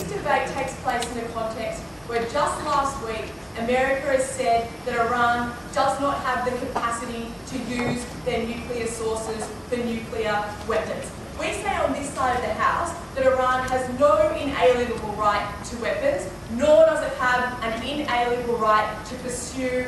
debate takes place in a context where just last week America has said that Iran does not have the capacity to use their nuclear sources for nuclear weapons. We say on this side of the House that Iran has no inalienable right to weapons, nor does it have an inalienable right to pursue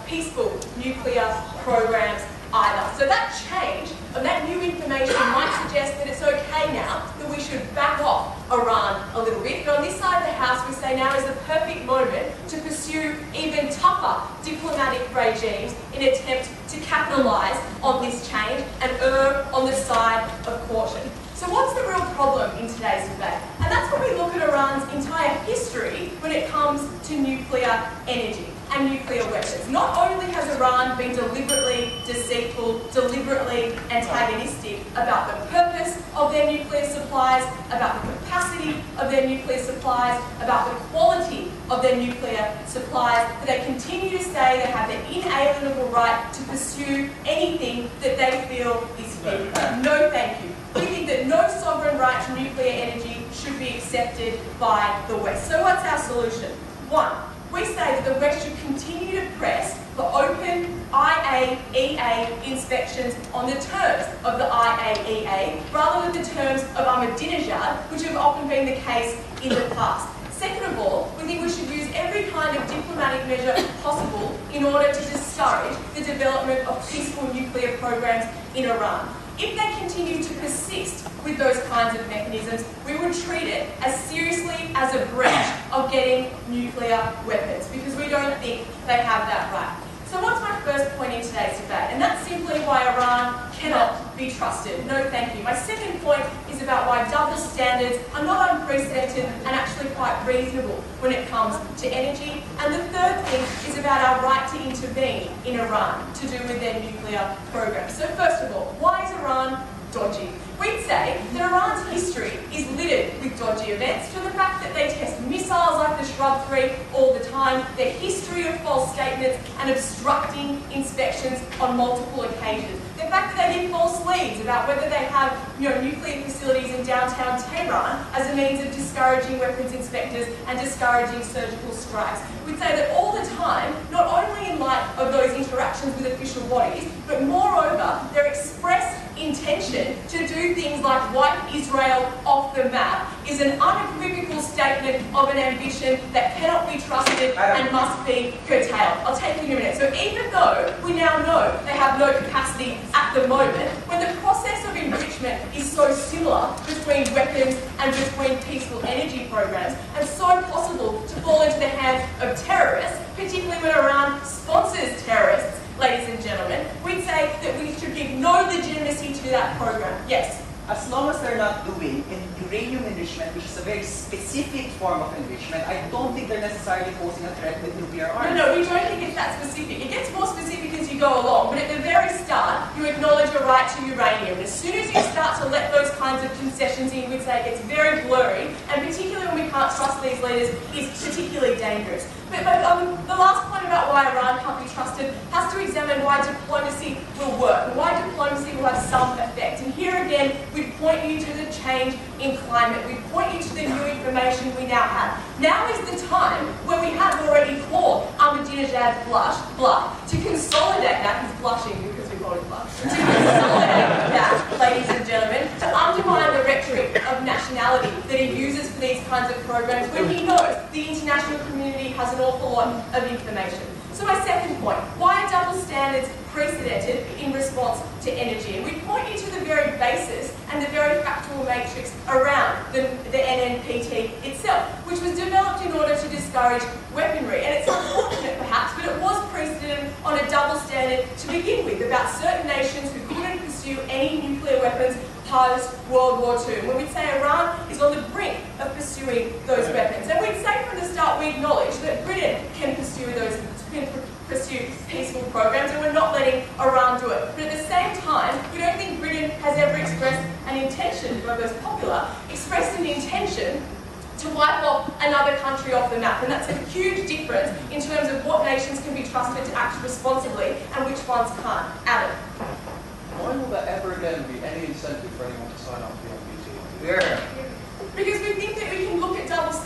peaceful nuclear programs either. So that change, or that new information might suggest that it's okay now that we should back off Iran a little bit. But on this side of the House, we say now is the perfect moment to pursue even tougher diplomatic regimes in an attempt to capitalise on this change and err on the side of caution. So what's the real problem in today's debate? And that's when we look at Iran's entire history when it comes to nuclear energy and nuclear weapons. Not only has Iran been deliberately deceitful, deliberately antagonistic about the purpose of their nuclear supplies, about the capacity of their nuclear supplies, about the quality of their nuclear supplies, but they continue to say they have the inalienable right to pursue anything that they feel is fit. No thank you. We think that no sovereign right to nuclear energy should be accepted by the West. So what's our solution? One, we say that the West should continue to press for open IAEA inspections on the terms of the IAEA rather than the terms of Ahmadinejad, which have often been the case in the past. Second of all, we think we should use every kind of diplomatic measure possible in order to discourage the development of peaceful nuclear programs in Iran. If they continue to persist with those kinds of mechanisms, we would treat it as seriously as a breach of getting nuclear weapons, because we don't think they have that right. So what's my first point in today's debate? And that's simply why Iran cannot be trusted. No thank you. My second point is about why double standards are not unprecedented and actually quite reasonable when it comes to energy. And the third thing is about our right to intervene in Iran to do with their nuclear program. So first of all, why is Iran dodgy? We'd say that Iran's history is littered with dodgy events, from the fact that they test missiles like the Shrub-3 all the time, their history of false statements and obstructing inspections on multiple occasions, the fact that they give false leads about whether they have nuclear facilities in downtown Tehran as a means of discouraging weapons inspectors and discouraging surgical strikes. We'd say that all the time, not only in light of those interactions with official bodies, but moreover, their express intention to do things like wipe Israel off the map is an unequivocal statement of an ambition that cannot be trusted and must be curtailed. I'll take you in a minute. So even though we now know they have no capacity at the moment, when the process of enrichment is so similar between weapons and between peaceful energy programs, and so possible to fall into the hands of terrorists, particularly when Iran sponsors terrorists, ladies and gentlemen, we'd say that we should give no legitimacy to that program. Yes? As long as they're not doing uranium enrichment, which is a very specific form of enrichment, I don't think they're necessarily posing a threat with nuclear arms. No, we don't think it's that specific. It gets more specific as you go along, but at the very start, you acknowledge a right to uranium. And as soon as you start to let those kinds of concessions in, we'd say it gets very blurry, and particularly when we can't trust these leaders, is particularly dangerous. But the last point about why Iran can't be trusted has to examine why diplomacy will work, and why diplomacy will have some effect. And here again, we point you to the change in climate. We point you to the new information we now have. Now is the time where we have already called Ahmadinejad's bluff to consolidate that. He's blushing because we called him bluff. To consolidate that, ladies and gentlemen, to undermine the rhetoric of nationality that he uses for these kinds of programs when he knows the international community has an awful lot of information. So my second point, why are double standards precedented in response to energy? And we point you to the very basis and the very factual matrix around the NNPT itself, which was developed in order to discourage weaponry. And it's unfortunate perhaps, but it was precedented on a double standard to begin with about certain nations who couldn't pursue any nuclear weapons post-World War II. When we'd say Iran is on the brink of pursuing those weapons. And we'd say from the start we acknowledge that Britain can pursue peaceful programs, and we're not letting Iran do it. But at the same time, we don't think Britain has ever expressed an intention, whether it's popular, expressed an intention to wipe off another country off the map. And that's a huge difference in terms of what nations can be trusted to act responsibly and which ones can't. Adam. Why will there ever again be any incentive for anyone to sign up for the NPT? Yeah. Because we think that we can look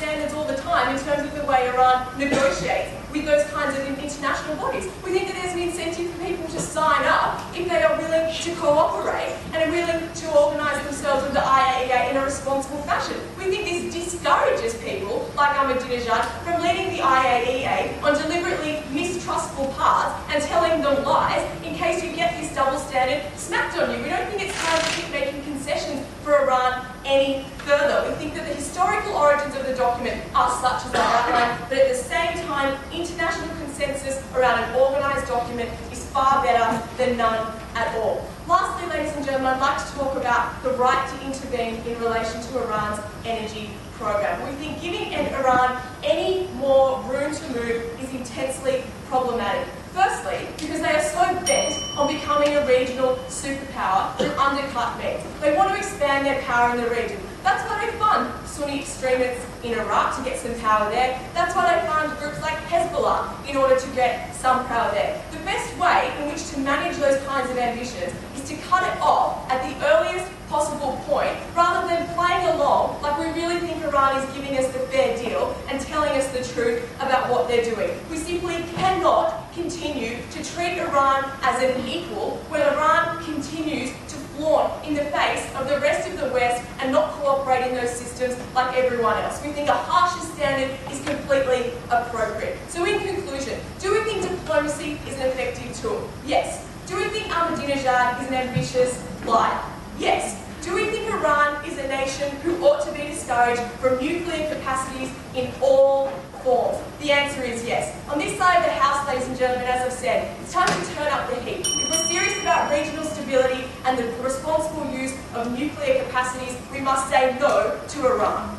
standards all the time in terms of the way Iran negotiates with those kinds of international bodies. We think that there's an incentive for people to sign up if they are willing to cooperate and are willing to organise themselves with the IAEA in a responsible fashion. We think this discourages people like Ahmadinejad from leading the IAEA on deliberately mistrustful paths and telling them lies in case you get this double standard smacked on you. We don't think it's time to keep making concessions for Iran any further. We think that the historical origins of the document are such as I outlined, but at the same time, international consensus around an organised document is far better than none at all. Lastly, ladies and gentlemen, I'd like to talk about the right to intervene in relation to Iran's energy program. We think giving Iran any more room to move is intensely problematic. Firstly, because they are so bent on becoming a regional superpower that undercut means. They want to expand their power in the region. That's why they fund Sunni extremists in Iraq to get some power there. That's why they fund groups like Hezbollah in order to get some power there. The best way in which to manage those kinds of ambitions is to cut it off at the earliest possible point, rather than playing along like we really think Iran is giving us the fair deal and telling us the truth about what they're doing. We simply cannot continue to treat Iran as an equal when Iran continues to flaunt in the face of the rest of the West and not cooperate in those systems like everyone else. We think a harsher standard is completely appropriate. So in conclusion, do we think diplomacy is an effective tool? Yes. Do we think Ahmadinejad is an ambitious liar? Yes. Do we think Iran is a nation who ought to be discouraged from nuclear capacities in all forms? The answer is yes. On this side of the House, ladies and gentlemen, as I've said, it's time to turn up the heat. If we're serious about regional stability and the responsible use of nuclear capacities, we must say no to Iran.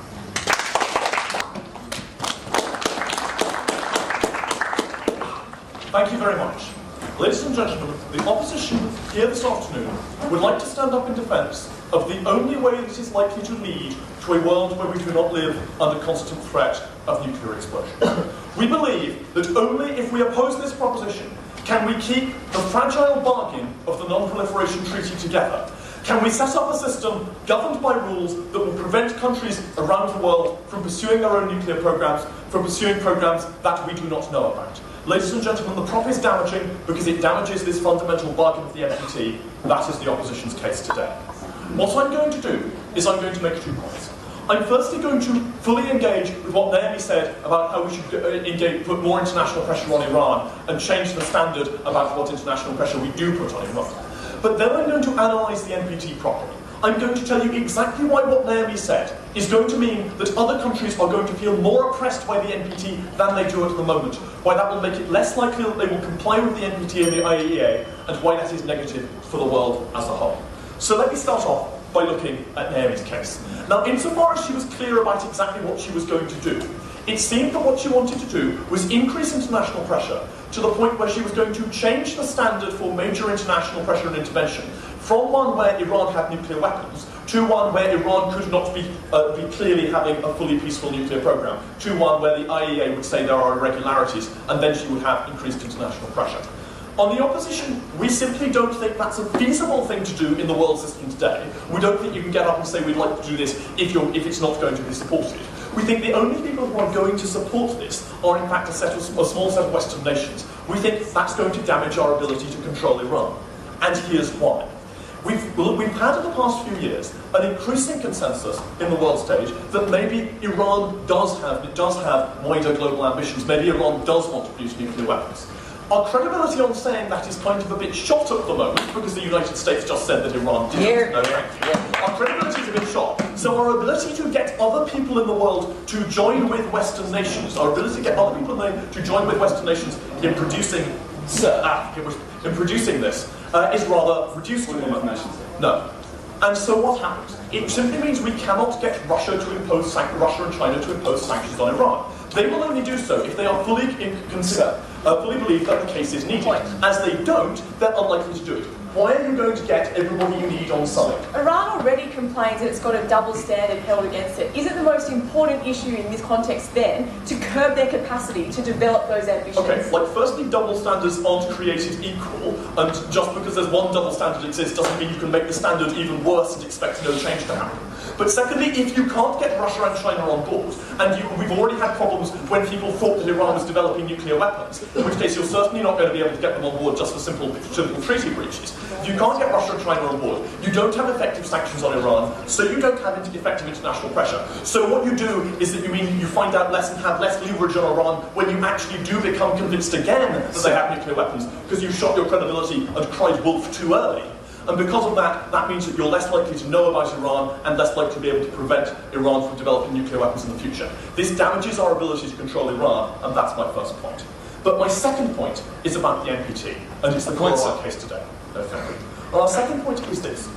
Thank you very much. Ladies and gentlemen, the opposition here this afternoon would like to stand up in defence of the only way that is likely to lead to a world where we do not live under constant threat of nuclear explosion. We believe that only if we oppose this proposition can we keep the fragile bargain of the Non-Proliferation Treaty together. Can we set up a system governed by rules that will prevent countries around the world from pursuing their own nuclear programs, from pursuing programs that we do not know about? Ladies and gentlemen, the prop is damaging because it damages this fundamental bargain of the NPT. That is the opposition's case today. What I'm going to do is I'm going to make 2 points. I'm firstly going to fully engage with what Naomi said about how we should put more international pressure on Iran and change the standard about what international pressure we do put on Iran. But then I'm going to analyse the NPT properly. I'm going to tell you exactly why what Naomi said is going to mean that other countries are going to feel more oppressed by the NPT than they do at the moment, why that will make it less likely that they will comply with the NPT and the IAEA, and why that is negative for the world as a whole. So let me start off by looking at Naomi's case. Now, insofar as she was clear about exactly what she was going to do, it seemed that what she wanted to do was increase international pressure to the point where she was going to change the standard for major international pressure and intervention from one where Iran had nuclear weapons to one where Iran could not be clearly having a fully peaceful nuclear program, to one where the IAEA would say there are irregularities, and then she would have increased international pressure. On the opposition, we simply don't think that's a feasible thing to do in the world system today. We don't think you can get up and say we'd like to do this if it's not going to be supported. We think the only people who are going to support this are in fact a small set of Western nations. We think that's going to damage our ability to control Iran. And here's why. We've had in the past few years an increasing consensus in the world stage that maybe Iran does have wider global ambitions. Maybe Iran does want to produce nuclear weapons. Our credibility on saying that is kind of a bit shot at the moment because the United States just said that Iran didn't. No, our credibility is a bit shot. So our ability to get other people in the world to join with Western nations, our ability to get other people to join with Western nations in producing this is rather reduced at the moment. No. And so what happens? It simply means we cannot get Russia and China to impose sanctions on Iran. They will only do so if they are fully believe that the case is needed. As they don't, they're unlikely to do it. Why are you going to get everybody you need on side? Iran already complains that it's got a double standard held against it. Isn't the most important issue in this context then to curb their capacity to develop those ambitions? Okay, firstly, double standards aren't created equal, and just because there's one double standard exists doesn't mean you can make the standard even worse and expect no change to happen. But secondly, if you can't get Russia and China on board, and we've already had problems when people thought that Iran was developing nuclear weapons, in which case you're certainly not going to be able to get them on board just for simple treaty breaches. If you can't get Russia and China on board, you don't have effective sanctions on Iran, so you don't have effective international pressure. So what you do is that you find out less and have less leverage on Iran when you actually do become convinced again that they have nuclear weapons, because you've shot your credibility and cried wolf too early. And because of that, that means that you're less likely to know about Iran and less likely to be able to prevent Iran from developing nuclear weapons in the future. This damages our ability to control Iran, and that's my first point. But my second point is about the NPT, and it's the core of our case today. And our second point is this.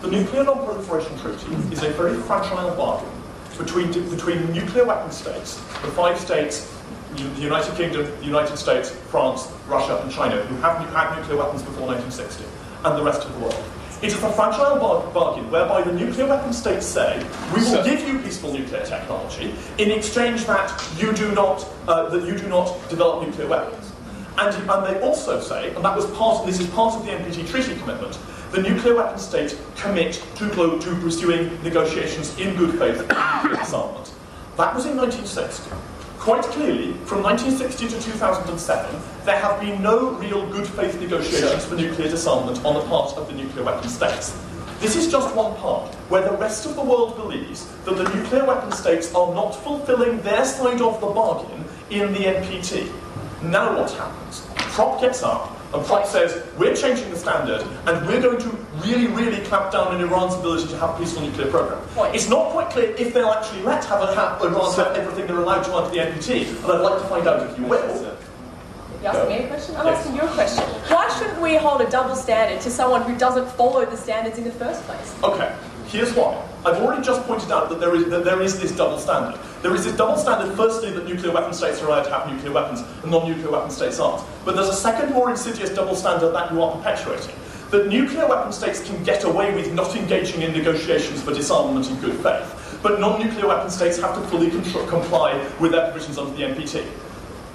The Nuclear Non-Proliferation Treaty is a very fragile bargain between nuclear weapon states, the 5 states, the United Kingdom, the United States, France, Russia, and China, who have had nuclear weapons before 1960. And the rest of the world. It is a fragile bargain whereby the nuclear weapon states say, we will give you peaceful nuclear technology in exchange that you do not develop nuclear weapons. And they also say, and this is part of the NPT treaty commitment, the nuclear weapon states commit to pursuing negotiations in good faith for nuclear disarmament. That was in 1960. Quite clearly, from 1960 to 2007, there have been no real good faith negotiations for nuclear disarmament on the part of the nuclear weapon states. This is just one part, where the rest of the world believes that the nuclear weapon states are not fulfilling their side of the bargain in the NPT. Now what happens? Prop gets up, and Prop says, we're changing the standard, and we're going to really, really clamp down on Iran's ability to have a peaceful nuclear program. It's not quite clear if they'll actually let Iran have everything they're allowed to under the NPT, and I'd like to find out if you will. You asking me a question? I'm asking you a question. Why shouldn't we hold a double standard to someone who doesn't follow the standards in the first place? Okay, here's why. I've already just pointed out that there is this double standard. There is this double standard, firstly, that nuclear weapon states are allowed to have nuclear weapons and non-nuclear weapon states aren't. But there's a second, more insidious double standard that you are perpetuating. That nuclear weapon states can get away with not engaging in negotiations for disarmament in good faith, but non-nuclear weapon states have to fully comply with their provisions under the NPT.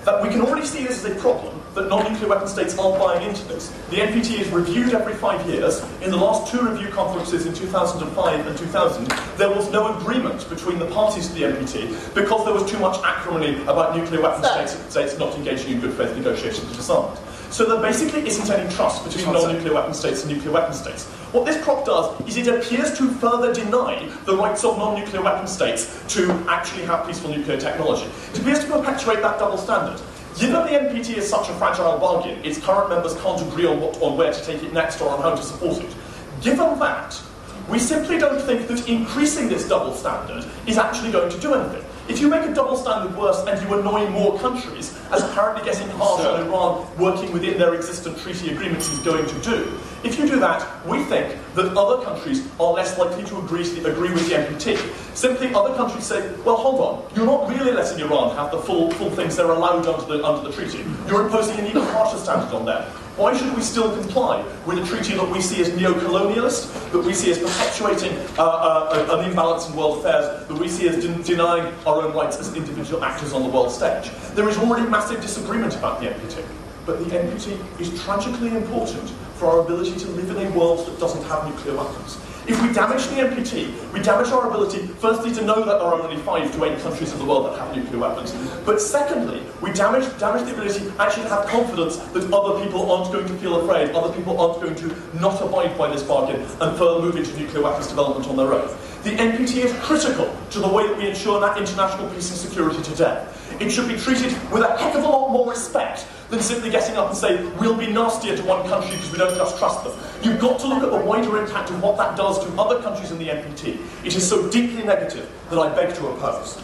That we can already see this as a problem, that non-nuclear weapon states aren't buying into this. The NPT is reviewed every 5 years. In the last 2 review conferences in 2005 and 2000, there was no agreement between the parties to the NPT because there was too much acrimony about nuclear weapon states not engaging in good faith negotiations for disarmament. So there basically isn't any trust between non-nuclear weapon states and nuclear weapon states. What this prop does is it appears to further deny the rights of non-nuclear weapon states to actually have peaceful nuclear technology. It appears to perpetuate that double standard. Given the NPT is such a fragile bargain, its current members can't agree on where to take it next or on how to support it. Given that, we simply don't think that increasing this double standard is actually going to do anything. If you make a double standard worse and you annoy more countries, as apparently getting harsh on Iran working within their existing treaty agreements is going to do, if you do that, we think that other countries are less likely to agree with the NPT. Simply, other countries say, well, hold on, you're not really letting Iran have the full things they're allowed under the treaty. You're imposing an even harsher standard on them. Why should we still comply with a treaty that we see as neo-colonialist, that we see as perpetuating an imbalance in world affairs, that we see as denying our own rights as individual actors on the world stage? There is already massive disagreement about the NPT, but the NPT is tragically important for our ability to live in a world that doesn't have nuclear weapons. If we damage the NPT, we damage our ability, firstly, to know that there are only 5 to 8 countries in the world that have nuclear weapons. But secondly, we damage the ability actually to have confidence that other people aren't going to feel afraid, other people aren't going to not abide by this bargain and further move into nuclear weapons development on their own. The NPT is critical to the way that we ensure that international peace and security today. It should be treated with a heck of a lot more respect than simply getting up and saying, we'll be nastier to one country because we don't just trust them. You've got to look at the wider impact of what that does to other countries in the NPT. It is so deeply negative that I beg to oppose.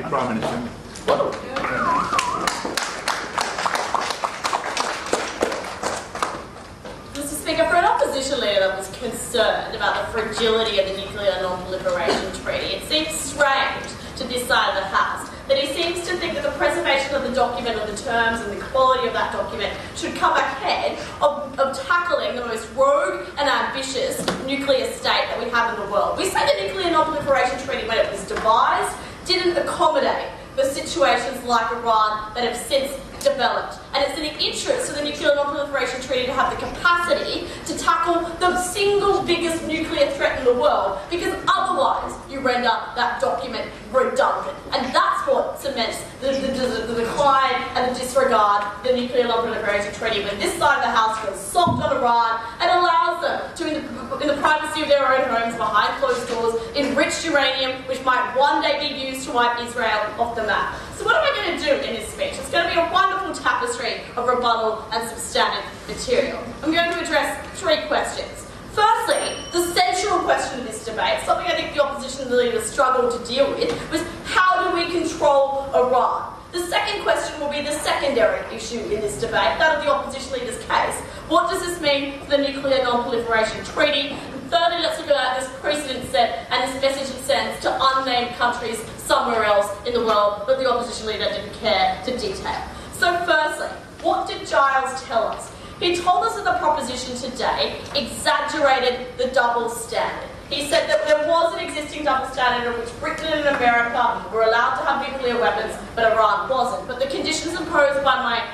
Prime Minister. Mr. Speaker, for an opposition leader that was concerned about the fragility of the Nuclear Non-Proliferation Treaty, it seems strange to this side of the House that he seems to think that the preservation of the document, or the terms and the quality of that document, should come ahead of tackling the most rogue and ambitious nuclear state that we have in the world. We say the Nuclear Non-Proliferation Treaty, when it was devised, didn't accommodate for situations like Iran that have since developed. And it's in the interest of the Nuclear Non-Proliferation Treaty to have the capacity to tackle the single biggest nuclear threat in the world, because otherwise you render that document redundant. And that's what cements the decline and the disregard of the Nuclear Non-Proliferation Treaty, when this side of the House goes soft on Iran and allows them to, in the privacy of their own homes, behind closed doors, enrich uranium, which might one day be used to wipe Israel off the map. So what am I going to do in this speech? It's going to be a wonderful tapestry of rebuttal and substantive material. I'm going to address three questions. Firstly, the central question of this debate, something I think the opposition leaders struggled to deal with, was how do we control Iran? The second question will be the secondary issue in this debate, that of the opposition leaders' case. What does this mean for the Nuclear Non-Proliferation Treaty? And thirdly, let's look at this precedent set and this message it sends to unnamed countries somewhere else in the world that the opposition leader didn't care to detail. So firstly, what did Giles tell us? He told us that the proposition today exaggerated the double standard. He said that there was an existing double standard in which Britain and America were allowed to have nuclear weapons, but Iran wasn't. But the conditions imposed by my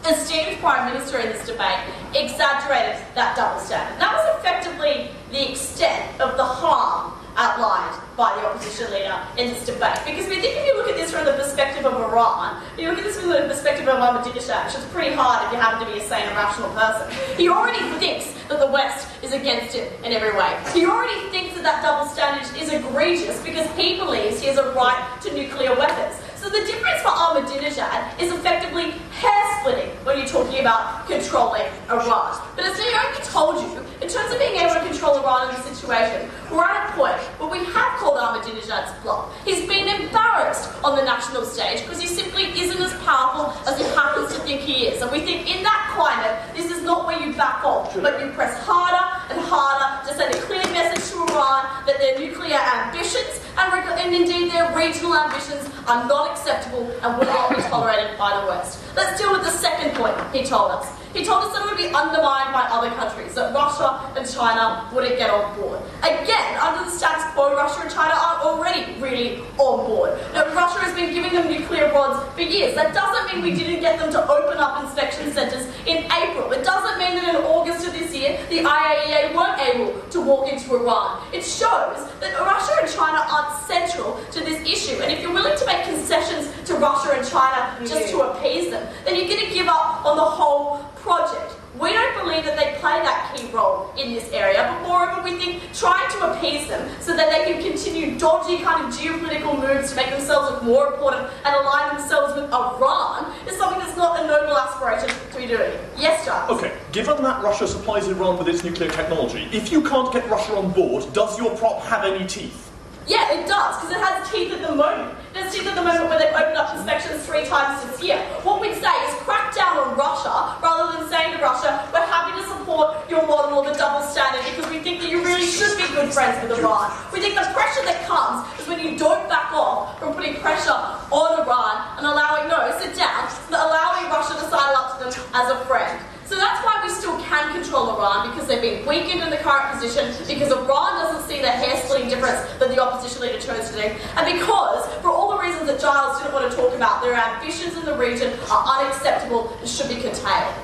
esteemed Prime Minister in this debate exaggerated that double standard. That was effectively the extent of the harm outlined by the opposition leader in this debate. Because we think if you look at this from the perspective of Iran, if you look at this from the perspective of Ahmadinejad, which is pretty hard if you happen to be a sane and rational person, he already thinks that the West is against him in every way. He already thinks that that double standard is egregious because he believes he has a right to nuclear weapons. So the difference for Ahmadinejad is effectively hair-splitting when you're talking about controlling Iran. But as Naomi told you, in terms of being able to control Iran in this situation, we're at a point where we have called Ahmadinejad's bluff. He's been embarrassed on the national stage because he simply isn't as powerful as he happens to think he is. And we think in that climate, this is not where you back off, but you press harder and harder to send a clear message to Iran that their nuclear ambitions and indeed their regional ambitions are not acceptable and will not be tolerated by the West. Let's deal with the second point he told us. He told us that it would be undermined by other countries, that Russia and China wouldn't get on board. Again, under the status quo, Russia and China are already really on board. Now, Russia has been giving them nuclear rods for years. That doesn't mean we didn't get them to open up inspection centres in April. It doesn't mean that in August of this year, the IAEA weren't able to walk into Iran. It shows that Russia and China aren't central to this issue. And if you're willing to make concessions to Russia and China just to appease them, then you're going to give up on the whole project. We don't believe that they play that key role in this area, but moreover we think trying to appease them so that they can continue dodgy kind of geopolitical moves to make themselves look more important and align themselves with Iran is something that's not a noble aspiration to be doing. Yes, Giles? Okay, given that Russia supplies Iran with its nuclear technology, if you can't get Russia on board, does your prop have any teeth? Yeah, it does, because it has teeth at the moment. It has teeth at the moment where they've opened up inspections 3 times this year. What we'd say is crack down on Russia, rather than saying to Russia, we're happy to support your model of a double standard because we think that you really should be good friends with Iran. We think the pressure that comes is when you don't back off from putting pressure on Iran and allowing Russia to sidle up to them as a friend. So that's why we still can control Iran, because they've been weakened in the current position, because Iran doesn't see the hair-splitting difference that the opposition leader chose to do, and because, for all the reasons that Giles didn't want to talk about, their ambitions in the region are unacceptable and should be curtailed.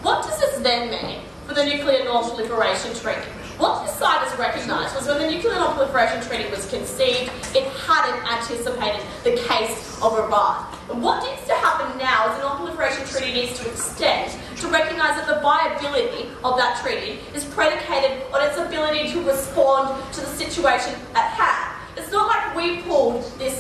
What does this then mean for the Nuclear Non-Proliferation Treaty? What this side has recognised was when the Nuclear Non-Proliferation Treaty was conceived, it hadn't anticipated the case of Iran. And what needs to happen now is the Non-Proliferation Treaty needs to extend to recognise that the viability of that treaty is predicated on its ability to respond to the situation at hand. It's not like we pulled this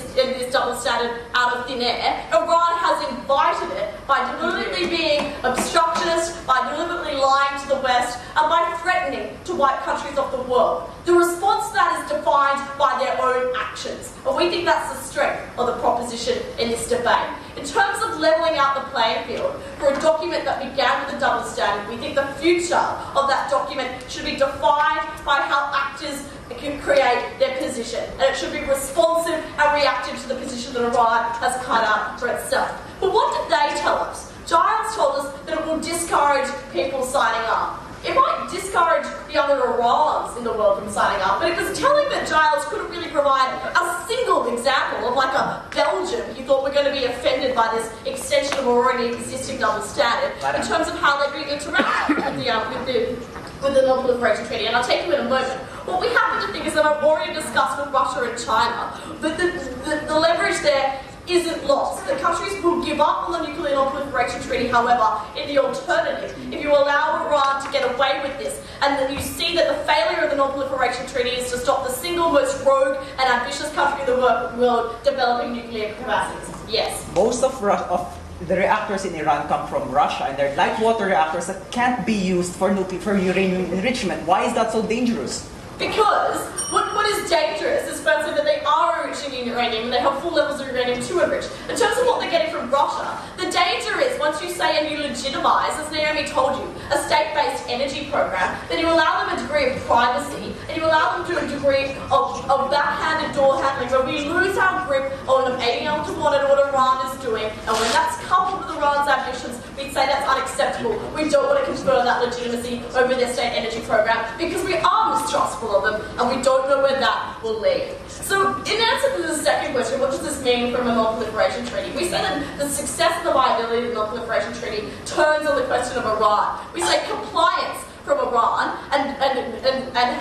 double standard out of thin air. Iran has invited it by deliberately being obstructionist, by deliberately lying to the West, and by threatening to wipe countries off the world. The response to that is defined by their own actions. And we think that's the strength of the proposition in this debate. In terms of levelling out the playing field for a document that began with a double standard, we think the future of that document should be defined by how actors can create their position, and it should be responsive and reactive to the position that Iran has cut out for itself. But what did they tell us? Giles told us that it will discourage people signing up. It might discourage the other Irans in the world from signing up, but it was telling that Giles couldn't really provide a single example of like a Belgium you thought were going to be offended by this extension of already existing double standard in terms of how they're going to interact with the with the Non-Proliferation Treaty, and I'll take you in a moment. What we happen to think is that I've already discussed with Russia and China, but the leverage there isn't lost. The countries will give up on the Nuclear Non-Proliferation Treaty, however, in the alternative, if you allow Iran to get away with this, and then you see that the failure of the Non-Proliferation Treaty is to stop the single most rogue and ambitious country in the world developing nuclear capacities. Yes. Most of the reactors in Iran come from Russia, and they're light water reactors that can't be used for uranium enrichment. Why is that so dangerous? Because what is dangerous is firstly that they are enriching in uranium and they have full levels of uranium to enrich. In terms of what they're getting from Russia, the danger is once you say and you legitimise, as Naomi told you, a state-based energy program, then you allow them a degree of privacy and you allow them to a degree of backhanded door handling where we lose our grip on being able to monitor what Iran is doing, and when that's coupled with Iran's ambitions, we'd say that's unacceptable. We don't want to confer that legitimacy over their state energy program because we are mistrustful of them, and we don't know where that will lead. So, in answer to the second question, what does this mean from a non-proliferation treaty? We say that the success and the viability of the non-proliferation treaty turns on the question of Iran. We say compliance from Iran and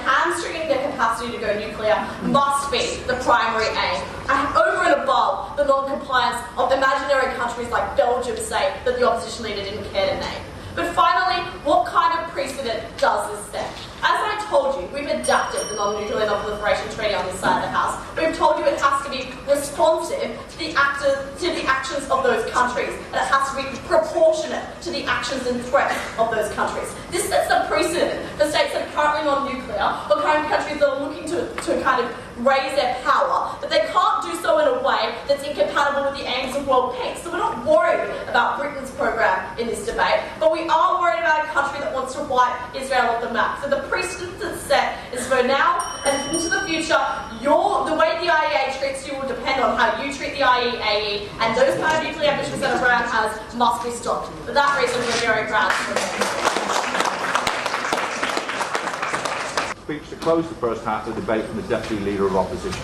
hamstringing their capacity to go nuclear must be the primary aim. And over and above the non-compliance of imaginary countries like Belgium, say, that the opposition leader didn't care to name. But finally, what kind of precedent does this set? As I told you, we've adapted the Non-Nuclear Non-Proliferation Treaty on this side of the House. We've told you it has to be responsive to the actions of those countries, and it has to be proportionate to the actions and threats of those countries. This sets a precedent for states that are currently non-nuclear, or current countries that are looking to kind of raise their power, but they can't do so in a way that's incompatible with the aims of world peace. So we're not worried about Britain's program in this debate, but we are worried about a country that wants to wipe Israel off the map. So the precedent that's set is for now and into the future, the way the IEA treats you will depend on how you treat the IEAE, and those kind of nuclear ambitions that Iran has must be stopped. For that reason, we're very proud to Speech to close the first half of the debate from the Deputy Leader of Opposition.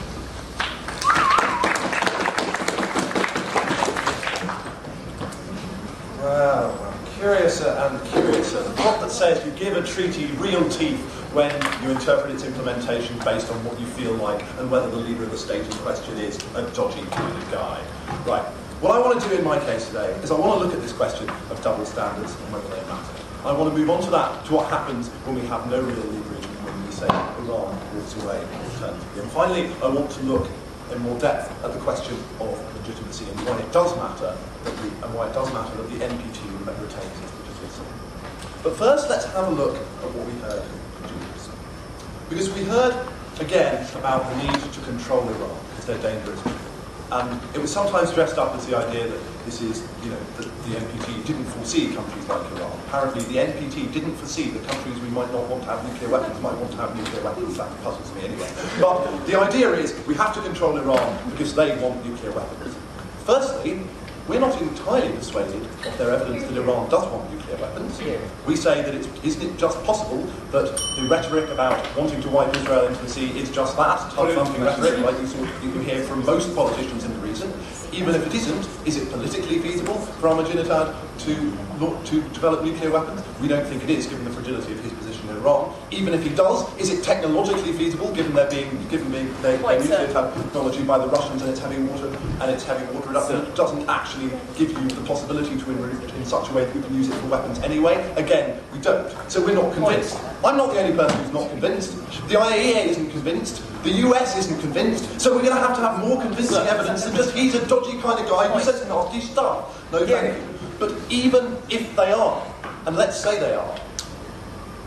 Well, curiouser and curiouser. The plot that says you give a treaty real teeth when you interpret its implementation based on what you feel like and whether the leader of the state in question is a dodgy kind of guy. Right. What I want to do in my case today is I want to look at this question of double standards and whether they matter. I want to move on to that, to what happens when we have no real leverage, when we say Iran walks away alternatively. And finally, I want to look in more depth at the question of legitimacy and why it does matter that the NPT retains its legitimacy. But first, let's have a look at what we heard from Julius. Because we heard, again, about the need to control Iran, because they're dangerous people. And it was sometimes dressed up as the idea that this is, that the NPT didn't foresee countries like Iran. Apparently, the NPT didn't foresee that countries we might not want to have nuclear weapons might want to have nuclear weapons. That puzzles me anyway. But the idea is we have to control Iran because they want nuclear weapons. Firstly, we're not entirely persuaded of their evidence that Iran does want nuclear weapons. We say that isn't it just possible that the rhetoric about wanting to wipe Israel into the sea is just that, tug-thumping rhetoric like you hear from most politicians in the region. Even if it isn't, is it politically feasible for Ahmadinejad to develop nuclear weapons? We don't think it is, given the fragility of his position in Iran. Even if he does, is it technologically feasible, given their nuclear technology by the Russians and it's heavy water reduction? It doesn't actually give you the possibility to enrich it in such a way that we can use it for weapons anyway. Again, we don't. So we're not convinced. I'm not the only person who's not convinced. The IAEA isn't convinced. The US isn't convinced. So we're going to have more convincing evidence than just he's a dodgy kind of guy who says nasty stuff. No, thank you. But even if they are, and let's say they are,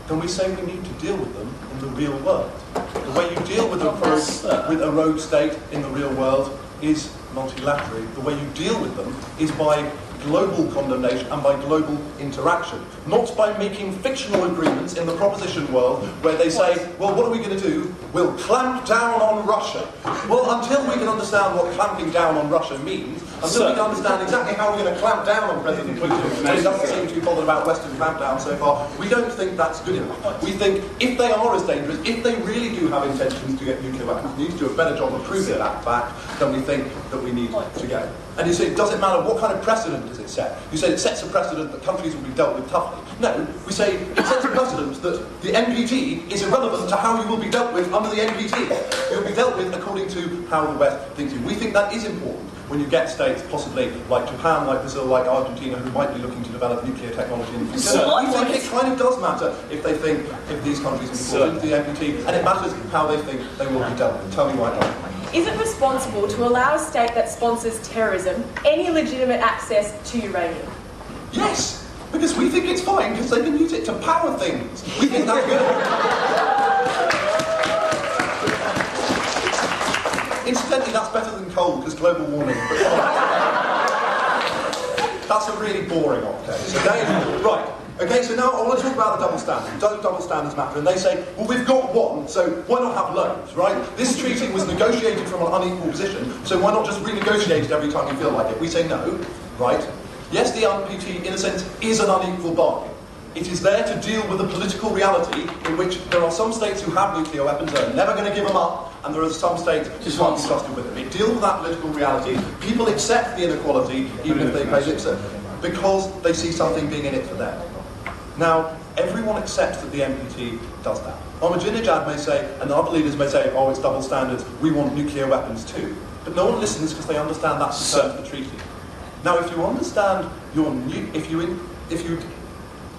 then we say we need to deal with them in the real world. The way you deal with a rogue state in the real world is multilaterally. The way you deal with them is by global condemnation and by global interaction, not by making fictional agreements in the proposition world where they say, well, what are we going to do? We'll clamp down on Russia. Well, until we can understand what clamping down on Russia means, until we can understand exactly how we're going to clamp down on President Putin, and he doesn't seem to be bothered about Western clampdown so far, we don't think that's good enough. We think if they are as dangerous, if they really do have intentions to get nuclear weapons, we need to do a better job of proving that fact than we think that we need to get. And you say, does it matter what kind of precedent does it set? You said it sets a precedent that countries will be dealt with toughly. No, we say it sets a precedent that the NPT is irrelevant to how you will be dealt with under the NPT. You'll be dealt with according to how the West thinks you. We think that is important when you get states, possibly like Japan, like Brazil, like Argentina, who might be looking to develop nuclear technology in the future. We think it kind of does matter if they think if these countries will fall into the NPT, and it matters how they think they will be dealt with. Tell me why not. Is it responsible to allow a state that sponsors terrorism any legitimate access to uranium? Yes, because we think it's fine because they can use it to power things. We think that's good. Incidentally, that's better than coal because global warming. But that's a really boring case. Okay, right. Okay, so now I want to talk about the double standard. Does double standards matter? And they say, well, we've got one, so why not have loads, right? This treaty was negotiated from an unequal position, so why not just renegotiate it every time you feel like it? We say no, right? Yes, the NPT, in a sense, is an unequal bargain. It is there to deal with the political reality in which there are some states who have nuclear weapons and are never going to give them up, and there are some states who can't be trusted with them. It deals with that political reality. People accept the inequality, even if they pay lip service, because they see something being in it for them. Now, everyone accepts that the NPT does that. Ahmadinejad may say, and other leaders may say, oh, it's double standards, we want nuclear weapons too. But no one listens because they understand that's the terms of the treaty. Now, if you understand your new, if you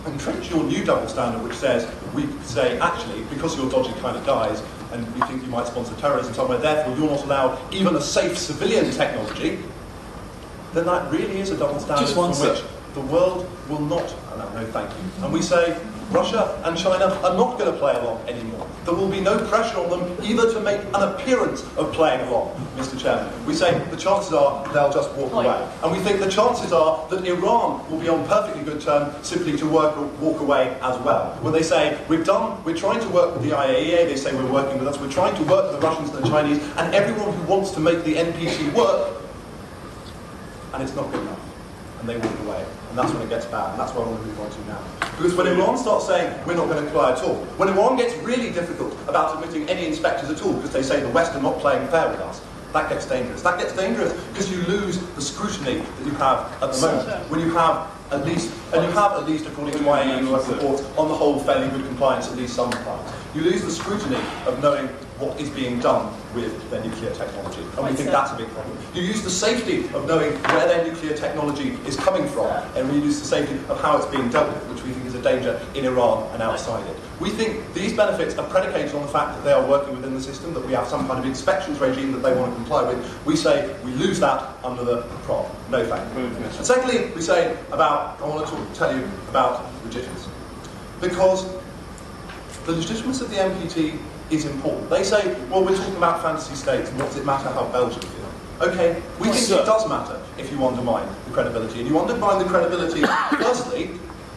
entrench your new double standard, which says, we say, actually, because you're dodgy kind of guys, and we think you might sponsor terrorism somewhere, therefore you're not allowed even a safe civilian technology, then that really is a double standard from which the world will not allow. No, thank you. And we say, Russia and China are not going to play along anymore. There will be no pressure on them either to make an appearance of playing along, Mr. Chairman. We say the chances are they'll just walk away. And we think the chances are that Iran will be on perfectly good terms simply to walk away as well. When they say, we're trying to work with the IAEA, they say we're working with us, we're trying to work with the Russians and the Chinese, and everyone who wants to make the NPT work, and it's not good enough. And they walk away. And that's when it gets bad, and that's what I want to move on to now. Because when Iran starts saying, we're not going to comply at all, when Iran gets really difficult about admitting any inspectors at all, because they say the West are not playing fair with us, that gets dangerous. That gets dangerous because you lose the scrutiny that you have at the moment. When you have at least, according to IAEA reports, on the whole fairly good compliance, at least some compliance. You lose the scrutiny of knowing what is being done with their nuclear technology. And we think that's a big problem. You use the safety of knowing where their nuclear technology is coming from, and we use the safety of how it's being dealt with, which we think is a danger in Iran and outside it. We think these benefits are predicated on the fact that they are working within the system, that we have some kind of inspections regime that they want to comply with. We say we lose that under the prop. No thank you. And secondly, we say I want to tell you about legitimacy. Because the legitimacy of the NPT is important. They say, well, we're talking about fantasy states, and what does it matter how Belgium feel? Okay, we think it does matter if you undermine the credibility. And you undermine the credibility, firstly,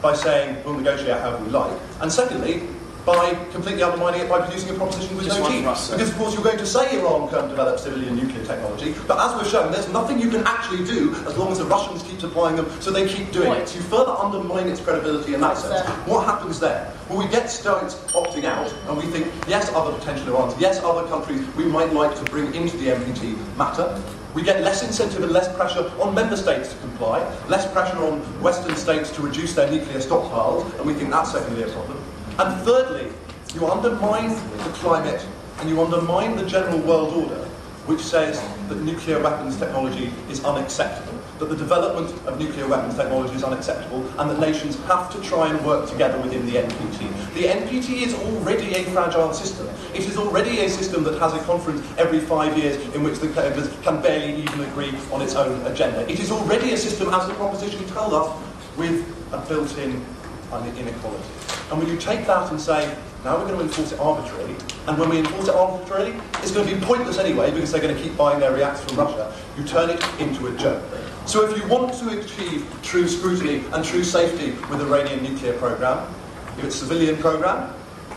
by saying we'll negotiate however we like, and secondly, by completely undermining it by producing a proposition with no teeth. Because, of course, you're going to say Iran can develop civilian nuclear technology, but as we've shown, there's nothing you can actually do as long as the Russians keep supplying them, so they keep doing it. So you further undermine its credibility in that sense. What happens there? Well, we get states opting out, and we think, yes, other potential Irans, yes, other countries we might like to bring into the NPT matter. We get less incentive and less pressure on member states to comply, less pressure on Western states to reduce their nuclear stockpiles, and we think that's secondly a problem. And thirdly, you undermine the climate and you undermine the general world order, which says that nuclear weapons technology is unacceptable, that the development of nuclear weapons technology is unacceptable, and that nations have to try and work together within the NPT. The NPT is already a fragile system. It is already a system that has a conference every 5 years in which the members can barely even agree on its own agenda. It is already a system, as the proposition tells us, with a built-in inequality. And when you take that and say, now we're going to enforce it arbitrarily, and when we enforce it arbitrarily, it's going to be pointless anyway because they're going to keep buying their reactors from Russia, you turn it into a joke. So if you want to achieve true scrutiny and true safety with the Iranian nuclear program, if it's a civilian program,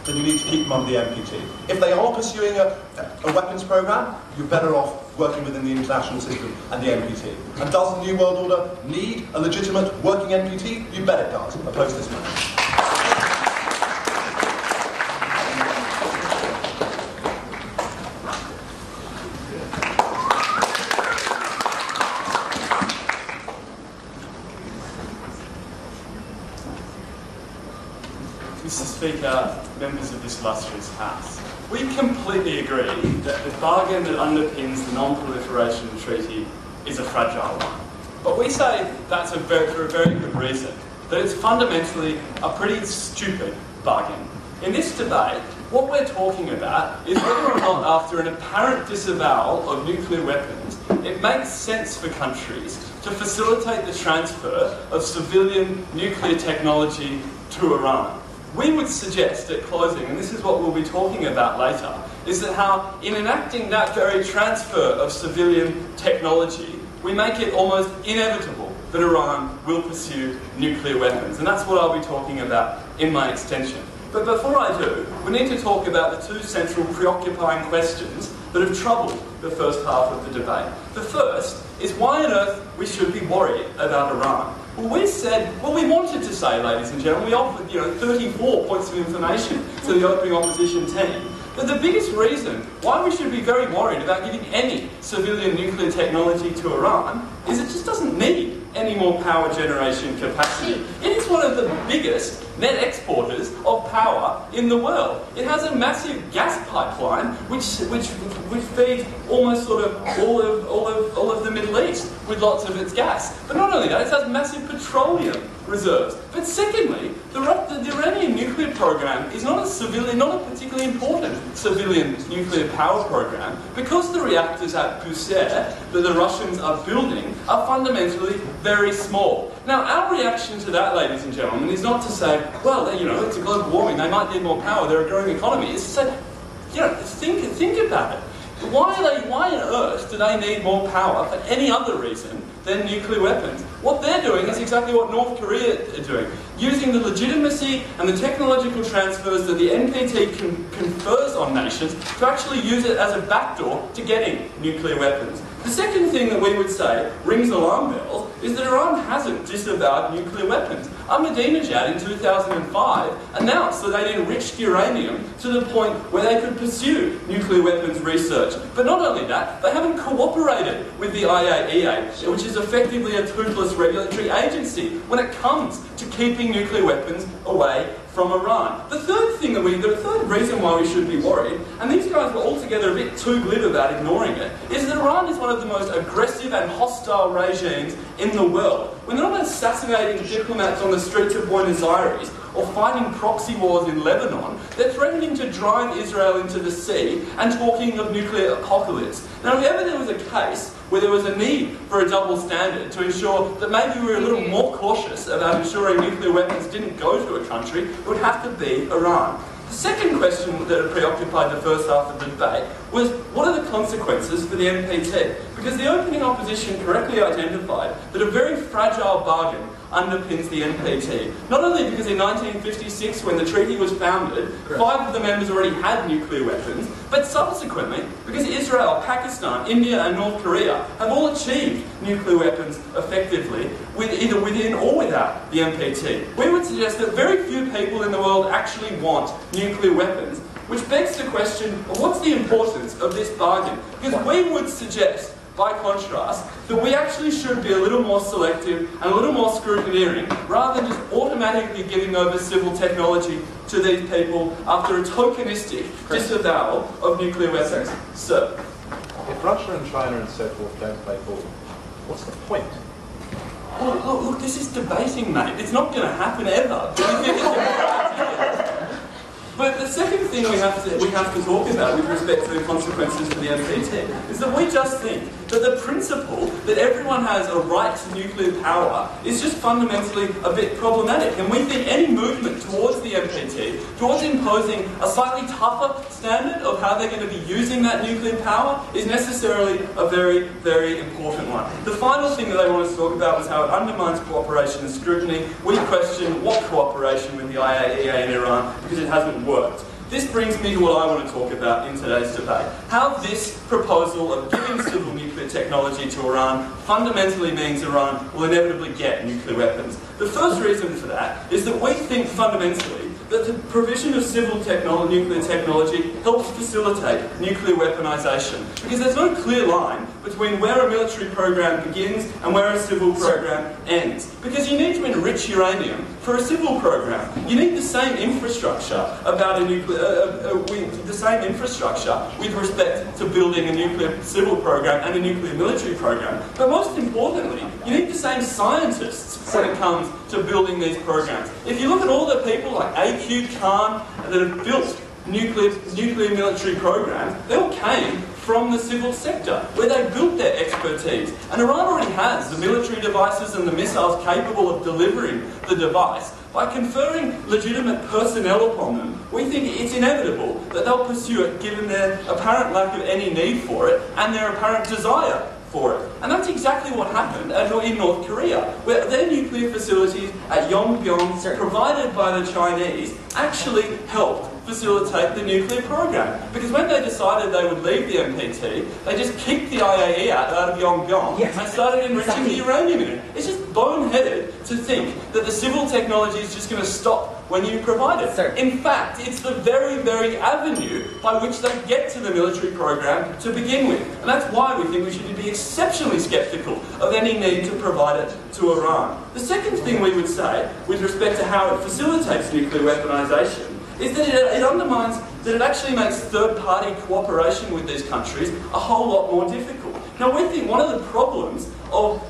then you need to keep them under the NPT. If they are pursuing a weapons program, you're better off working within the international system and the NPT. And does the New World Order need a legitimate working NPT? You bet it does. Oppose this motion. Mr. Speaker, members of this illustrious House. We completely agree that the bargain that underpins the Non-Proliferation Treaty is a fragile one. But we say that's for a very good reason, that it's fundamentally a pretty stupid bargain. In this debate, what we're talking about is whether or not, after an apparent disavowal of nuclear weapons, it makes sense for countries to facilitate the transfer of civilian nuclear technology to Iran. We would suggest at closing, and this is what we'll be talking about later, is that how in enacting that very transfer of civilian technology, we make it almost inevitable that Iran will pursue nuclear weapons. And that's what I'll be talking about in my extension. But before I do, we need to talk about the two central preoccupying questions that have troubled the first half of the debate. The first is why on earth we should be worried about Iran. Well, we wanted to say, ladies and gentlemen, we offered 34 points of information to the opening opposition team. But the biggest reason why we should be very worried about giving any civilian nuclear technology to Iran is it just doesn't need any more power generation capacity. It is one of the biggest net exporters of power in the world. It has a massive gas pipeline which feeds almost sort of all of the Middle East with lots of its gas. But not only that, it has massive petroleum reserves. But secondly, the Iranian nuclear program is not a particularly important civilian nuclear power program, because the reactors at Bushehr that the Russians are building are fundamentally very small. Now, our reaction to that, ladies and gentlemen, is not to say, well, it's a global warming, they might need more power, they're a growing economy. It's to say, think about it. Why on earth do they need more power for any other reason than nuclear weapons? What they're doing is exactly what North Korea are doing, using the legitimacy and the technological transfers that the NPT confers on nations to actually use it as a backdoor to getting nuclear weapons. The second thing that we would say rings alarm bells is that Iran hasn't disavowed nuclear weapons. Ahmadinejad in 2005 announced that they'd enriched uranium to the point where they could pursue nuclear weapons research. But not only that, they haven't cooperated with the IAEA, which is effectively a toothless regulatory agency when it comes to keeping nuclear weapons away from Iran. The third reason why we should be worried, and these guys were altogether a bit too glib about ignoring it, is that Iran is one of the most aggressive and hostile regimes in the world. When they're not assassinating diplomats on the streets of Buenos Aires or fighting proxy wars in Lebanon, they're threatening to drive Israel into the sea and talking of nuclear apocalypse. Now, if ever there was a case where there was a need for a double standard to ensure that maybe we were a little more cautious about ensuring nuclear weapons didn't go to a country, it would have to be Iran. The second question that preoccupied the first half of the debate was, what are the consequences for the NPT? Because the opening opposition correctly identified that a very fragile bargain underpins the NPT. Not only because in 1956, when the treaty was founded, 5 of the members already had nuclear weapons, but subsequently, because Israel, Pakistan, India and North Korea have all achieved nuclear weapons effectively, either within or without the NPT. We would suggest that very few people in the world actually want nuclear weapons, which begs the question of what's the importance of this bargain? Because we would suggest, by contrast, that we actually should be a little more selective and a little more scrutineering, rather than just automatically giving over civil technology to these people after a tokenistic disavowal of nuclear weapons. So, if Russia and China and so forth don't play ball, what's the point? Well, look, this is debating, mate. It's not going to happen ever. But the second thing we have to talk about with respect to the consequences for the NPT is that we just think that the principle that everyone has a right to nuclear power is just fundamentally a bit problematic. And we think any movement towards the NPT, towards imposing a slightly tougher standard of how they're going to be using that nuclear power, is necessarily a very, very important one. The final thing that they want us to talk about was how it undermines cooperation and scrutiny. We question what cooperation with the IAEA in Iran, because it hasn't worked. This brings me to what I want to talk about in today's debate. How this proposal of giving civil nuclear technology to Iran fundamentally means Iran will inevitably get nuclear weapons. The first reason for that is that we think fundamentally that the provision of nuclear technology helps facilitate nuclear weaponization. Because there's no clear line between where a military program begins and where a civil program ends. Because you need to enrich uranium for a civil program. You need the same infrastructure about a the same infrastructure with respect to building a nuclear civil program and a nuclear military program. But most importantly, you need the same scientists when it comes to building these programs. If you look at all the people like A.Q. Khan that have built nuclear military programs, they all came from the civil sector, where they built their expertise. And Iran already has the military devices and the missiles capable of delivering the device. By conferring legitimate personnel upon them, we think it's inevitable that they'll pursue it given their apparent lack of any need for it and their apparent desire for it. And that's exactly what happened in North Korea, where their nuclear facilities at Yongbyon, provided by the Chinese, actually helped facilitate the nuclear program. Because when they decided they would leave the NPT, they just kicked the IAE out of Yongbyon and started enriching the uranium in it. It's just boneheaded to think that the civil technology is just going to stop when you provide it. In fact, it's the very, very avenue by which they get to the military program to begin with. And that's why we think we should be exceptionally sceptical of any need to provide it to Iran. The second thing we would say, with respect to how it facilitates nuclear weaponization, is that it undermines, that it actually makes third-party cooperation with these countries a whole lot more difficult. Now, we think one of the problems of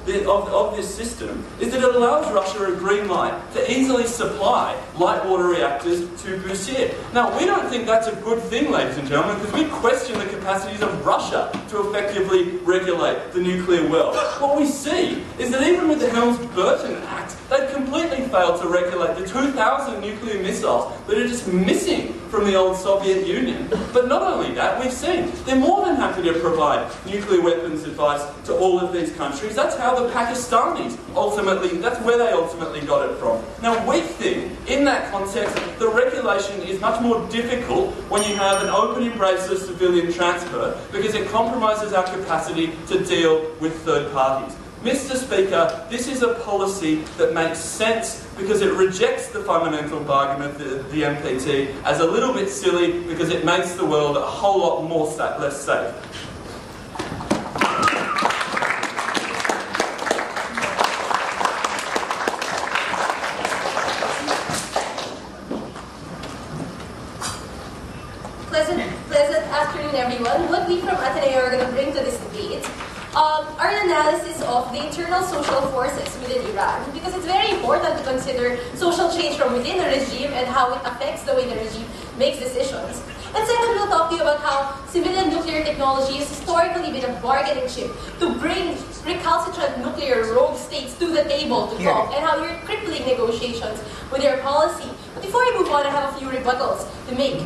this system is that it allows Russia a green light to easily supply light water reactors to Bushehr. Now, we don't think that's a good thing, ladies and gentlemen, because we question the capacities of Russia to effectively regulate the nuclear world. What we see is that even with the Helms-Burton Act, they've completely failed to regulate the 2,000 nuclear missiles that are just missing from the old Soviet Union. But not only that, we've seen they're more than happy to provide nuclear weapons advice to all of these countries. That's how the Pakistanis that's where they ultimately got it from. Now, we think, in that context, the regulation is much more difficult when you have an open embrace of civilian transfer, because it compromises our capacity to deal with third parties. Mr. Speaker, this is a policy that makes sense because it rejects the fundamental bargain of the NPT as a little bit silly because it makes the world a whole lot more less safe. Pleasant afternoon, everyone. What we from Ateneo are going to bring to this debate are an analysis of the internal social forces within Iran, because it's very important to consider social change from within a regime and how it affects the way the regime makes decisions. And second, we'll talk to you about how civilian nuclear technology has historically been a bargaining chip to bring recalcitrant nuclear rogue states to the table to talk, and how you're crippling negotiations with your policy. But before I move on, I have a few rebuttals to make.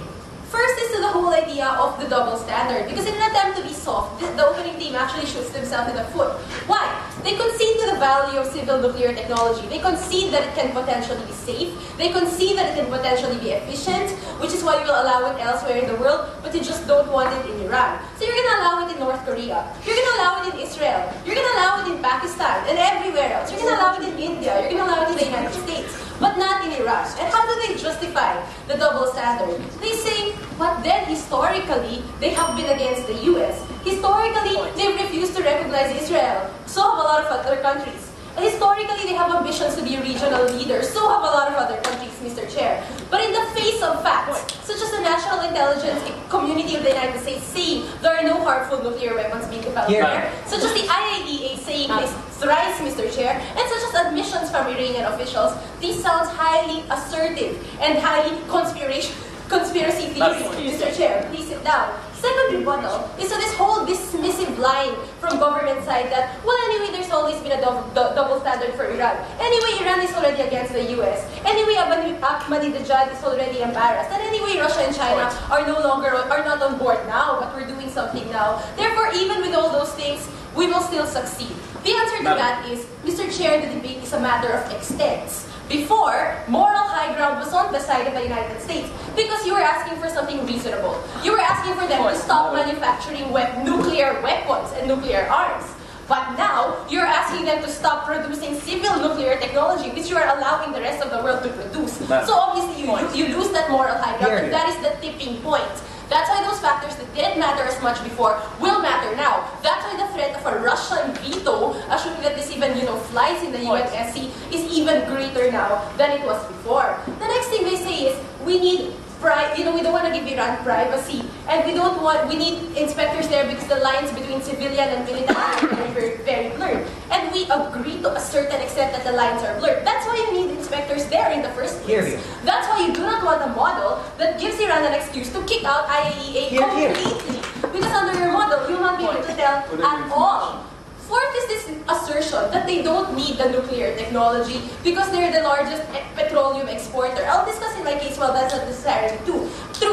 First is to the whole idea of the double standard, because in an attempt to be soft, the opening team actually shoots themselves in the foot. Why? They concede to the value of civil nuclear technology. They concede that it can potentially be safe. They concede that it can potentially be efficient, which is why you will allow it elsewhere in the world, but you just don't want it in Iran. So you're going to allow it in North Korea. You're going to allow it in Israel. You're going to allow it in Pakistan and everywhere else. You're going to allow it in India. You're going to allow it in the United States, but not in Iran. And how do they justify the double standard? They say, but then historically, they have been against the US. Historically, they've refused to recognize Israel. So have a lot of other countries. Historically, they have ambitions to be regional leaders. So have a lot of other countries, Mr. Chair. But in the face of facts, such as the national intelligence community of the United States saying there are no harmful nuclear weapons being developed there, such as the IAEA saying this thrice, Mr. Chair, and such as admissions from Iranian officials, this sounds highly assertive and highly conspiracy theory. Mr. Chair, please sit down. Second rebuttal is to this whole dismissive line from government side that, well, anyway, there's always been a double standard for Iran. Anyway, Iran is already against the US. Anyway, Ahmadinejad is already embarrassed. And anyway, Russia and China are not on board now, but we're doing something now. Therefore, even with all those things, we will still succeed. The answer to that is, Mr. Chair, the debate is a matter of extents. Before, moral high ground was on the side of the United States because you were asking for something reasonable. You were asking for them to stop manufacturing nuclear weapons and nuclear arms. But now, you're asking them to stop producing civil nuclear technology, which you are allowing the rest of the world to produce. So obviously, you lose that moral high ground, and that is the tipping point. That's why those factors that didn't matter as much before will matter now. That's why the threat of a Russian veto, assuming that this even flies in the UNSC, is even greater now than it was before. The next thing they say is we need we don't want to give Iran privacy, and we need inspectors there because the lines between civilian and military are very, very blurred. And we agree to a certain extent that the lines are blurred. That's why you need inspectors there in the first place. That's why you do not want a model that gives Iran an excuse to kick out IAEA completely. Because under your model, you'll not be able to tell at all. Fourth is this assertion that they don't need the nuclear technology because they're the largest petroleum exporter. I'll discuss in my case, well, that's not necessarily true,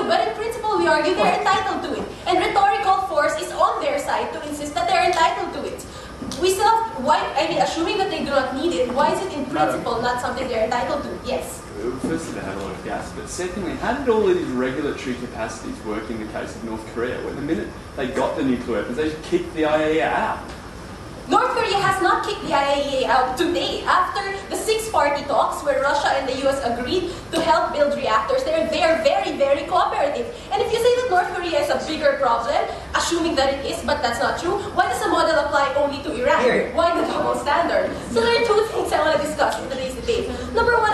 but in principle, we argue they're entitled to it. And rhetorical force is on their side to insist that they're entitled to it. We still have, assuming that they do not need it, why is it in principle not something they're entitled to? Yes. Firstly, they had a lot of gas, but secondly, how did all of these regulatory capacities work in the case of North Korea, when the minute they got the nuclear weapons, they just kicked the IAEA out? North Korea has not kicked the IAEA out today. After the six-party talks where Russia and the US agreed to help build reactors, they are very, very cooperative. And if you say that North Korea is a bigger problem, assuming that it is, but that's not true, why does the model apply only to Iran? Why the double standard? So there are two things I want to discuss in today's debate. Number one,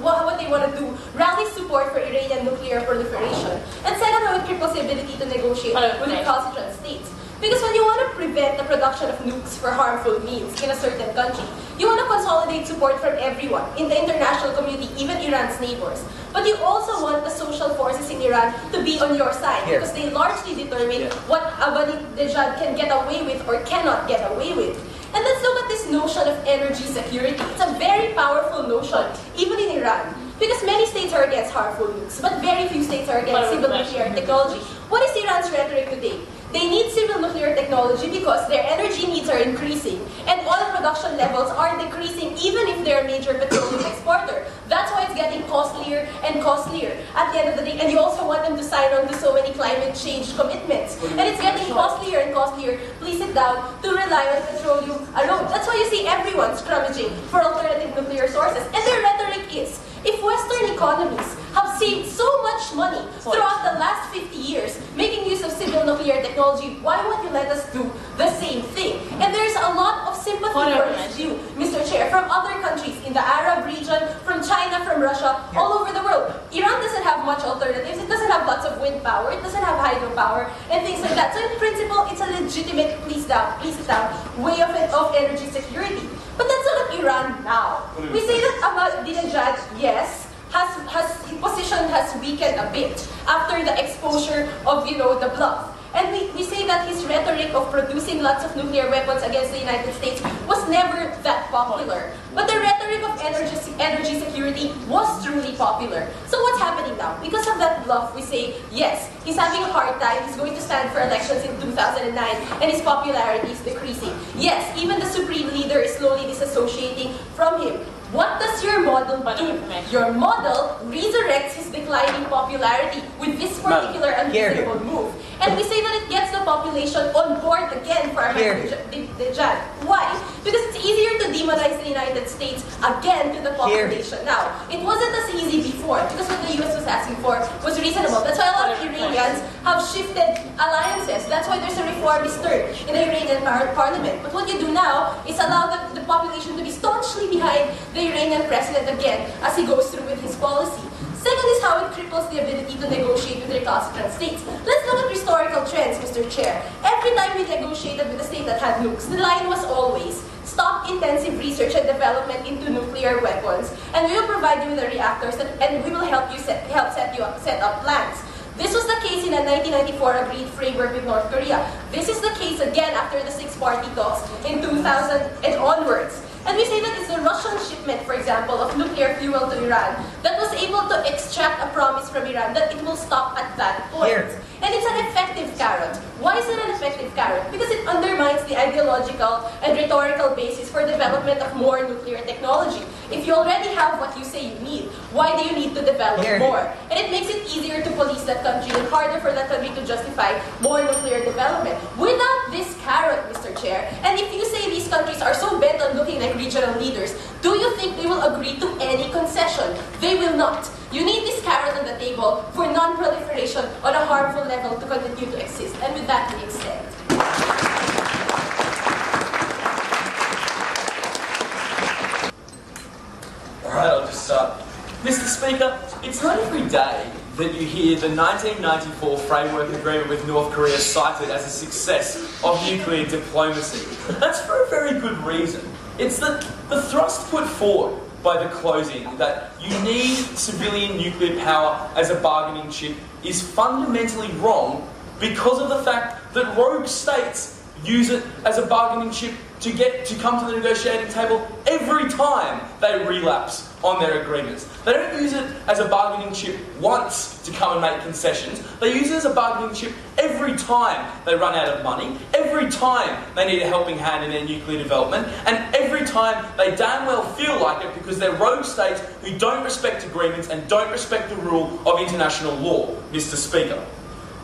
what they want to do, rally support for Iranian nuclear proliferation. And second, how it cripples the ability to negotiate with recalcitrant states. Because when you want to prevent the production of nukes for harmful means in a certain country, you want to consolidate support from everyone in the international community, even Iran's neighbors. But you also want the social forces in Iran to be on your side because they largely determine what Ahmadinejad can get away with or cannot get away with. And let's look at this notion of energy security. It's a very powerful notion, even in Iran. Because many states are against harmful nukes, but very few states are against civil nuclear technology. What is Iran's rhetoric today? They need civil nuclear technology because their energy needs are increasing and oil production levels are decreasing even if they're a major petroleum exporter. That's why it's getting costlier and costlier at the end of the day. And you also want them to sign on to so many climate change commitments. And it's getting costlier and costlier, please sit down, to rely on petroleum alone. That's why you see everyone scrummaging for alternative nuclear sources. And their rhetoric is, if Western economies have saved so much money throughout the last 50 years making use of civil nuclear technology, why won't you let us do the same thing? And there's a lot of sympathy for this view, Mr. Chair, from other countries in the Arab region, from China, from Russia, all over the world. Iran doesn't have much alternatives. It doesn't have lots of wind power. It doesn't have hydropower and things like that. So in principle, it's a legitimate, please sit down, way of energy security. But let's look at Iran now. We say that Ahmadinejad, yes, his position has weakened a bit after the exposure of, the bluff. And we say that his rhetoric of producing lots of nuclear weapons against the United States was never that popular. But the rhetoric of energy security was truly popular. So what's happening now? Because of that bluff, we say, yes, he's having a hard time. He's going to stand for elections in 2009, and his popularity is decreasing. Yes, even the supreme leader is slowly disassociating from him. What does your model do? Your model resurrects his declining popularity with this particular unreasonable move. And we say that it gets the population on board again for Ahmadinejad. Why? Because it's easier to demonize the United States again to the population. Now, it wasn't as easy before because what the US was asking for was reasonable. That's why a lot of Iranians have shifted alliances. That's why there's a reformist turn in the Iranian parliament. But what you do now is allow the population to be staunchly behind the Iranian president again as he goes through with his policy. Second is how it cripples the ability to negotiate with recalcitrant states. Let's look at historical trends, Mr. Chair. Every time we negotiated with a state that had nukes, the line was always stop intensive research and development into nuclear weapons, and we will provide you with the reactors and we will help set up plants. This was the case in a 1994 agreed framework with North Korea. This is the case again after the six-party talks in 2000 and onwards. And we say that it's the Russian shipment, for example, of nuclear fuel to Iran that was able to extract a promise from Iran that it will stop at that point. And it's an effective carrot. Why is it an effective carrot? Because it undermines the ideological and rhetorical basis for development of more nuclear technology. If you already have what you say you need, Why do you need to develop Here. more? And it makes it easier to police that country and harder for that country to justify more nuclear development. Without this carrot, Mr. Chair, and if you say these countries are so bent on looking like regional leaders, do you think they will agree to any concession? They will not. You need this carrot on the table for non-proliferation on a harmful level to continue to exist. And with that being said, Alright, I'll just start. Mr. Speaker, it's not every day that you hear the 1994 Framework Agreement with North Korea cited as a success of nuclear diplomacy. That's for a very good reason. It's that the thrust put forward by the closing that you need civilian nuclear power as a bargaining chip is fundamentally wrong because of the fact that rogue states use it as a bargaining chip to come to the negotiating table every time they relapse on their agreements. They don't use it as a bargaining chip once to come and make concessions. They use it as a bargaining chip every time they run out of money, every time they need a helping hand in their nuclear development, and every time they damn well feel like it because they're rogue states who don't respect agreements and don't respect the rule of international law, Mr. Speaker.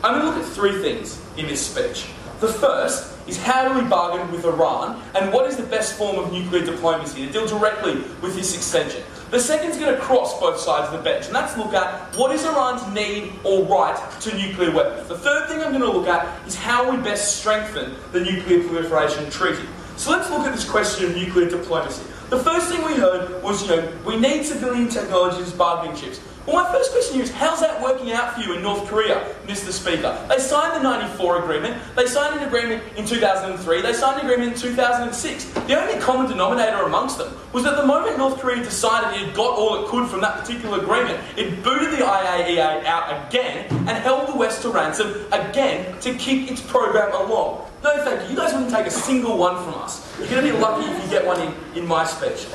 I'm going to look at three things in this speech. The first is how do we bargain with Iran and what is the best form of nuclear diplomacy to deal directly with this extension. The second is going to cross both sides of the bench, and that's look at what is Iran's need or right to nuclear weapons. The third thing I'm going to look at is how we best strengthen the Nuclear Proliferation Treaty. So let's look at this question of nuclear diplomacy. The first thing we heard was, we need civilian technologies as bargaining chips. Well, my first question here is, how's that working out for you in North Korea, Mr. Speaker? They signed the 94 agreement, they signed an agreement in 2003, they signed an agreement in 2006. The only common denominator amongst them was that the moment North Korea decided it had got all it could from that particular agreement, it booted the IAEA out again and held the West to ransom again to keep its program along. No, thank you. You guys wouldn't take a single one from us. You're going to be lucky if you get one in my speech.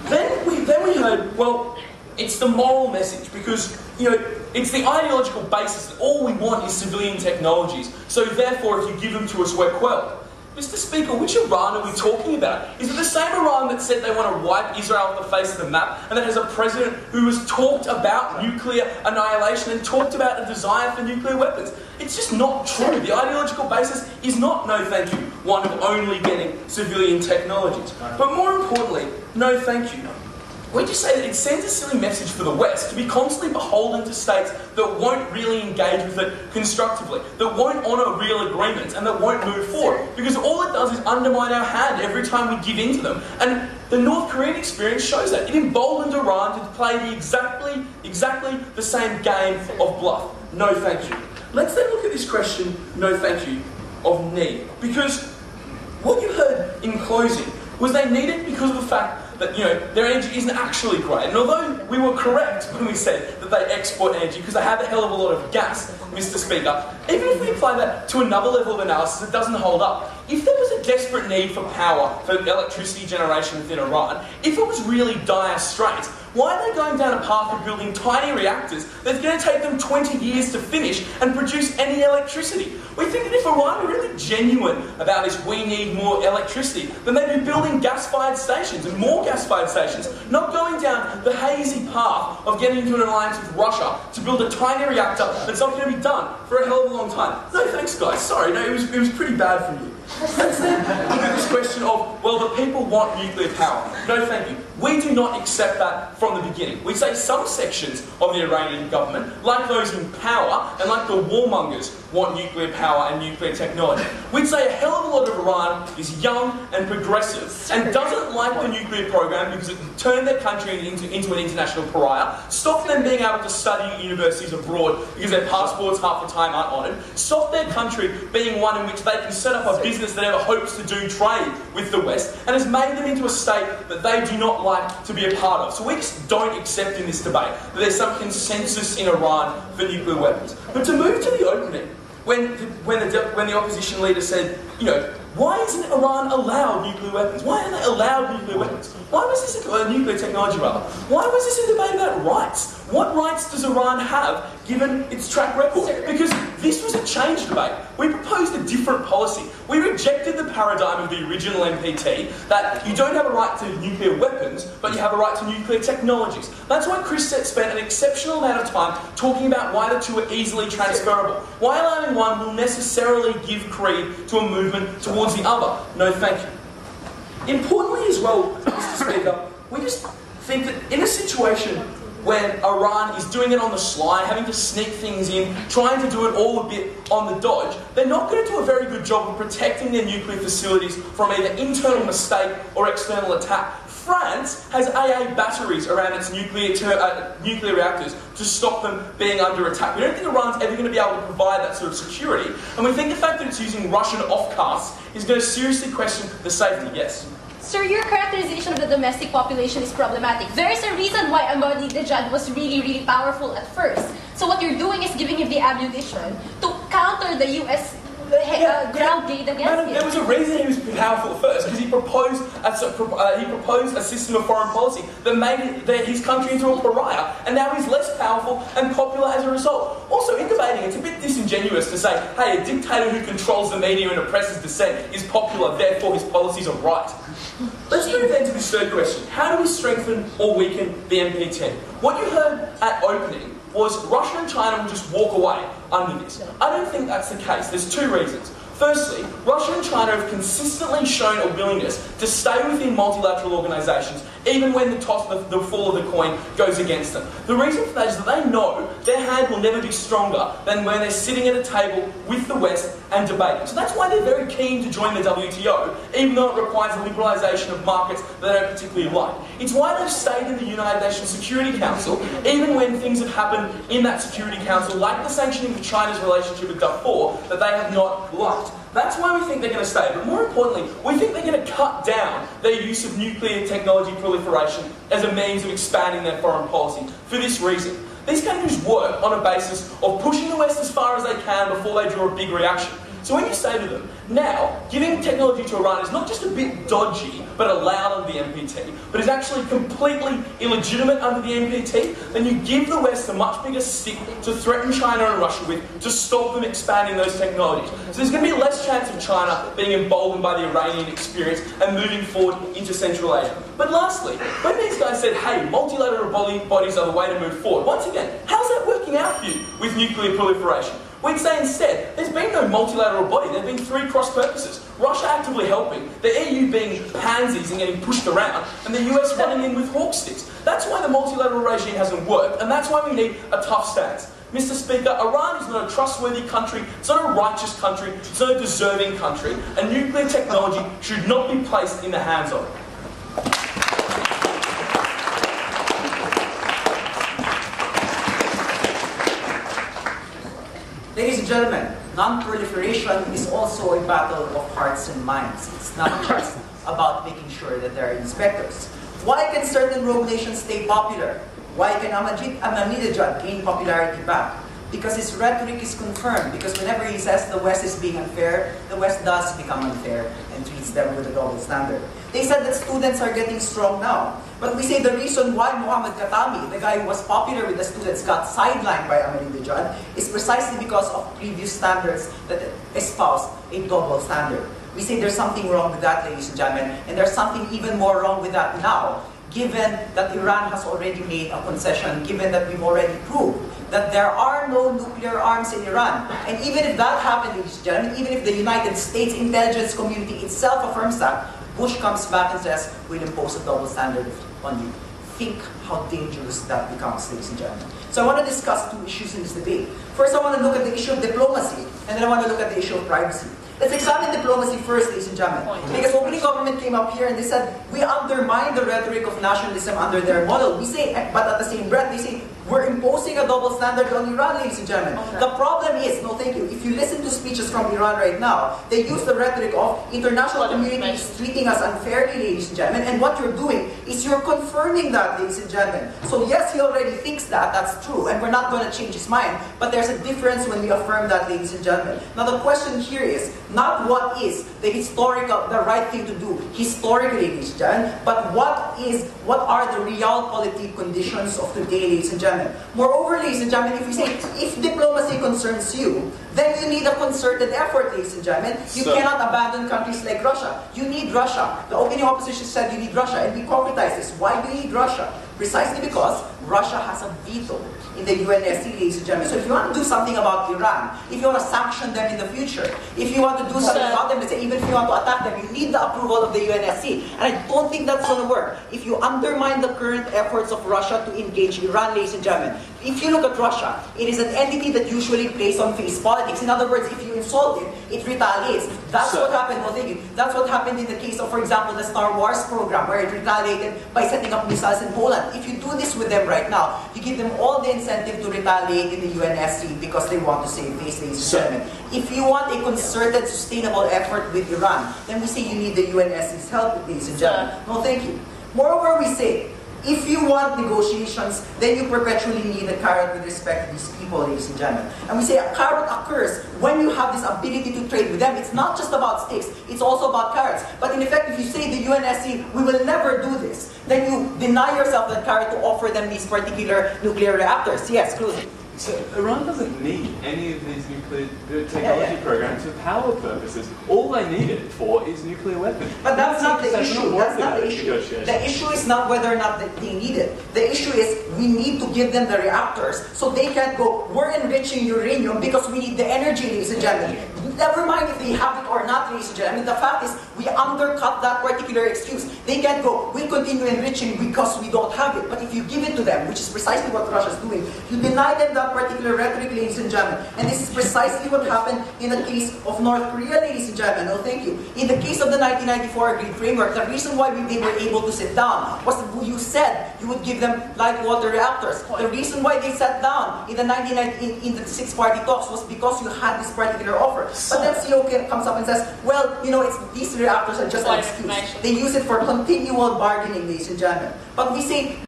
Then we heard, well, it's the moral message because, it's the ideological basis that all we want is civilian technologies. So therefore, if you give them to us, we're quelled. Mr. Speaker, which Iran are we talking about? Is it the same Iran that said they want to wipe Israel off the face of the map and that has a president who has talked about nuclear annihilation and talked about a desire for nuclear weapons? It's just not true. The ideological basis is not, no thank you, one of only getting civilian technologies. But more importantly, no thank you. We just say that it sends a silly message for the West to be constantly beholden to states that won't really engage with it constructively, that won't honour real agreements, and that won't move forward. Because all it does is undermine our hand every time we give in to them. And the North Korean experience shows that. It emboldened Iran to play the exactly the same game of bluff. No thank you. Let's then look at this question, no thank you, of need. Because what you heard in closing was they need it because of the fact that, their energy isn't actually great. And although we were correct when we said that they export energy because they have a hell of a lot of gas, Mr. Speaker, even if we apply that to another level of analysis, it doesn't hold up. If there was a desperate need for power, for electricity generation within Iran, if it was really dire straits, why are they going down a path of building tiny reactors that's going to take them 20 years to finish and produce any electricity? We think that if Iran were really genuine about this, we need more electricity, then they'd be building gas-fired stations and more gas-fired stations, not going down the hazy path of getting into an alliance with Russia to build a tiny reactor that's not going to be done for a hell of a long time. No thanks, guys. Sorry, no, it was pretty bad from you. Let's then look at this question of, well, the people want nuclear power. No thank you. We do not accept that from the beginning. We say some sections of the Iranian government, like those in power and like the warmongers, want nuclear power and nuclear technology. We'd say a hell of a lot of Iran is young and progressive and doesn't like the nuclear program because it turned their country into an international pariah, stopped them being able to study at universities abroad because their passports half the time aren't honoured, stopped their country being one in which they can set up a business that ever hopes to do trade with the West, and has made them into a state that they do not like to be a part of. So we just don't accept in this debate that there's some consensus in Iran for nuclear weapons. But to move to the opening, when the opposition leader said, Why isn't Iran allowed nuclear weapons? Why aren't they allowed nuclear weapons? Why was this nuclear technology rather? Why was this a debate about rights? What rights does Iran have given its track record? Because this was a change debate. We proposed a different policy. We rejected the paradigm of the original NPT that you don't have a right to nuclear weapons, but you have a right to nuclear technologies. That's why Chris spent an exceptional amount of time talking about why the two are easily transferable. Why allowing one will necessarily give creed to a movement towards the other. No, thank you. Importantly as well, Mr. Speaker, we just think that in a situation when Iran is doing it on the sly, having to sneak things in, trying to do it all a bit on the dodge, they're not going to do a very good job of protecting their nuclear facilities from either internal mistake or external attack. France has AA batteries around its nuclear reactors to stop them being under attack. We don't think Iran's ever going to be able to provide that sort of security, and we think the fact that it's using Russian off-casts is going to seriously question the safety. Yes? Sir, your characterization of the domestic population is problematic. There is a reason why Ahmadinejad was really, really powerful at first. So what you're doing is giving him the ammunition to counter the U.S. ground gate against him. There was a reason he was powerful at first, because he proposed a system of foreign policy that made his country into a pariah, and now he's less powerful and popular as a result. Also, in debating, it's a bit disingenuous to say, hey, a dictator who controls the media and oppresses dissent is popular, therefore his policies are right. Let's move then to this third question. How do we strengthen or weaken the NPT? What you heard at opening was Russia and China will just walk away under this. I don't think that's the case. There's two reasons. Firstly, Russia and China have consistently shown a willingness to stay within multilateral organisations, even when the fall of the coin goes against them. The reason for that is that they know their hand will never be stronger than when they're sitting at a table with the West and debating. So that's why they're very keen to join the WTO, even though it requires a liberalisation of markets that they don't particularly like. It's why they've stayed in the United Nations Security Council, even when things have happened in that Security Council, like the sanctioning of China's relationship with Darfur, that they have not liked. That's why we think they're going to stay. But more importantly, we think they're going to cut down their use of nuclear technology proliferation as a means of expanding their foreign policy for this reason. These countries work on a basis of pushing the West as far as they can before they draw a big reaction. So when you say to them, now, giving technology to Iran is not just a bit dodgy, but allowed under the NPT, but is actually completely illegitimate under the NPT, then you give the West a much bigger stick to threaten China and Russia with to stop them expanding those technologies. So there's going to be less chance of China being emboldened by the Iranian experience and moving forward into Central Asia. But lastly, when these guys said, hey, multilateral bodies are the way to move forward, once again, how's that working out for you with nuclear proliferation? We'd say instead, there's been no multilateral body, there have been three cross purposes. Russia actively helping, the EU being pansies and getting pushed around, and the US running in with hawk sticks. That's why the multilateral regime hasn't worked, and that's why we need a tough stance. Mr. Speaker, Iran is not a trustworthy country, it's not a righteous country, it's not a deserving country, and nuclear technology should not be placed in the hands of it. Ladies and gentlemen, non-proliferation is also a battle of hearts and minds. It's not just about making sure that there are inspectors. Why can certain rogue nations stay popular? Why can Ahmadinejad gain popularity back? Because his rhetoric is confirmed. Because whenever he says the West is being unfair, the West does become unfair and treats them with a double standard. They said that students are getting strong now. But we say the reason why Muhammad Khatami, the guy who was popular with the students, got sidelined by Ahmadinejad is precisely because of previous standards that espouse a double standard. We say there's something wrong with that, ladies and gentlemen, and there's something even more wrong with that now, given that Iran has already made a concession, given that we've already proved that there are no nuclear arms in Iran. And even if that happened, ladies and gentlemen, even if the United States intelligence community itself affirms that, Bush comes back and says, we'll impose a double standard on you. Think how dangerous that becomes, ladies and gentlemen. So I want to discuss two issues in this debate. First, I want to look at the issue of diplomacy, and then I want to look at the issue of privacy. Let's examine diplomacy first, ladies and gentlemen. Because opening government came up here and they said, we undermine the rhetoric of nationalism under their model. We say, but at the same breath, they say, We're imposing a double standard on Iran, ladies and gentlemen. Okay. The problem is, no thank you, if you listen to speeches from Iran right now, they use the rhetoric of international community is treating us unfairly, ladies and gentlemen, and what you're doing is you're confirming that, ladies and gentlemen. So yes, he already thinks that, that's true, and we're not going to change his mind, but there's a difference when we affirm that, ladies and gentlemen. Now the question here is not what is the right thing to do historically, ladies and gentlemen, but what are the realpolitik conditions of today, ladies and gentlemen. Moreover, ladies and gentlemen, if we say, if diplomacy concerns you, then you need a concerted effort, ladies and gentlemen. You cannot abandon countries like Russia. You need Russia. The opening opposition said you need Russia, and we concretize this. Why do you need Russia? Precisely because Russia has a veto in the UNSC, ladies and gentlemen. So if you want to do something about Iran, if you want to sanction them in the future, if you want to do something about them, let's say, even if you want to attack them, you need the approval of the UNSC. And I don't think that's going to work. If you undermine the current efforts of Russia to engage Iran, ladies and gentlemen, if you look at Russia, it is an entity that usually plays on face politics. In other words, if you insult it, it retaliates. That's what happened. Well, thank you. That's what happened in the case of, for example, the Star Wars program, where it retaliated by setting up missiles in Poland. If you do this with them right now, you give them all the incentive to retaliate in the UNSC because they want to save face, ladies and gentlemen. If you want a concerted, sustainable effort with Iran, then we say you need the UNSC's help, ladies and gentlemen. No, thank you. Moreover, we say, if you want negotiations, then you perpetually need a carrot with respect to these people, ladies and gentlemen. And we say a carrot occurs when you have this ability to trade with them. It's not just about sticks, it's also about carrots. But in effect, if you say the UNSC, we will never do this, then you deny yourself that carrot to offer them these particular nuclear reactors. Yes, closing. So Iran doesn't need any of these nuclear technology programs for power purposes. All they need it for is nuclear weapons. But that's not the issue. That's not the issue. Negotiation. The issue is not whether or not they need it. The issue is we need to give them the reactors so they can't go, we're enriching uranium because we need the energy, ladies and gentlemen. Never mind if they have it or not, ladies and gentlemen. The fact is we undercut that particular excuse. They can't go, we'll continue enriching because we don't have it. But if you give it to them, which is precisely what Russia is doing, you deny them that particular rhetoric, ladies and gentlemen. And this is precisely what happened in the case of North Korea, ladies and gentlemen. No, thank you. In the case of the 1994 Agreed Framework, the reason why they were able to sit down was that you said you would give them light water reactors. The reason why they sat down in the the six-party talks was because you had this particular offer. But then COK comes up and says, well, you know, these reactors are just an excuse. They use it for continual bargaining, ladies and gentlemen. But we say,